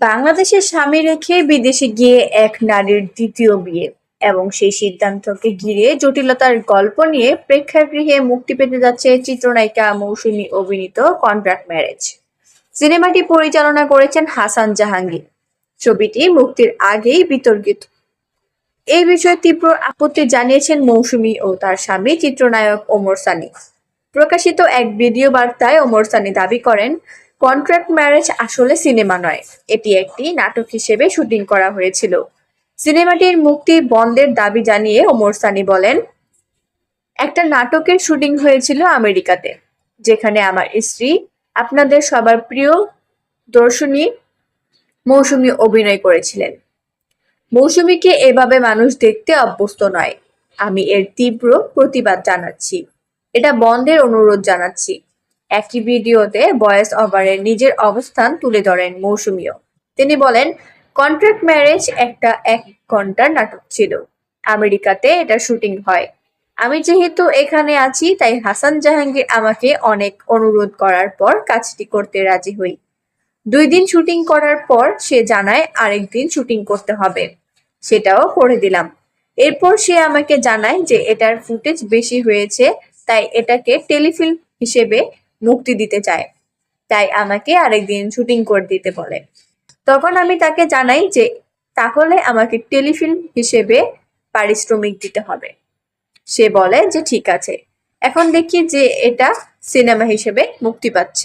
বাংলাদেশের স্বামী রেখে বিদেশে গিয়ে এক নারীর দ্বিতীয় বিয়ে এবং সেই সিদ্ধান্তকে ঘিরে জটিলতার গল্প নিয়ে প্রেক্ষাগৃহে মুক্তি পেতে যাচ্ছে চিত্রনায়িকা মৌসুমী অভিনীত কন্ট্রাক্ট ম্যারেজ। সিনেমাটি পরিচালনা করেছেন হাসান জাহাঙ্গীর। ছবিটি মুক্তির আগেই বিতর্কিত। এই বিষয়ে তীব্র আপত্তি জানিয়েছেন মৌসুমী ও তার স্বামী চিত্রনায়ক ওমর সানি। প্রকাশিত এক ভিডিও বার্তায় ওমর সানি দাবি করেন, কন্ট্রাক্ট ম্যারেজ আসলে সিনেমা নয়, এটি একটি নাটক হিসেবে শুটিং করা হয়েছিল। সিনেমাটির মুক্তি বন্ধের দাবি জানিয়ে ওমর সানি বলেন, একটা নাটকের শুটিং হয়েছিল আমেরিকাতে, যেখানে আমার স্ত্রী, আপনাদের সবার প্রিয় দর্শনী মৌসুমী অভিনয় করেছিলেন। মৌসুমীকে এভাবে মানুষ দেখতে অভ্যস্ত নয়। আমি এর তীব্র প্রতিবাদ জানাচ্ছি। এটা বন্ধের অনুরোধ জানাচ্ছি। একই ভিডিওতে ভয়েস ওভারে নিজের অবস্থান তুলে ধরেন মৌসুমীও। তিনি বলেন, কন্ট্রাক্ট ম্যারেজ একটা 1 ঘন্টার নাটক ছিল। আমেরিকাতে এটা শুটিং হয়। আমি যেহেতু এখানে আছি, তাই হাসান জাহাঙ্গীর আমাকে অনেক অনুরোধ করার পর কাজটি করতে রাজি হই। 2 দিন শুটিং করার পর সে জানায় আরেকদিন শুটিং করতে হবে। সেটাও করে দিলাম। এরপর সে আমাকে জানায় যে এটার ফুটেজ বেশি হয়েছে, তাই এটাকে টেলিফিল্ম হিসেবে মুক্তি দিতে চায়। তাই আমাকে আরেকদিন শুটিং করে দিতে বলে। তখন আমি তাকে জানাই যে তাহলে আমাকে টেলিফিল্ম হিসেবে পারিশ্রমিক দিতে হবে। সে বলে যে ঠিক আছে। এখন দেখি যে এটা সিনেমা হিসেবে মুক্তি পাচ্ছে।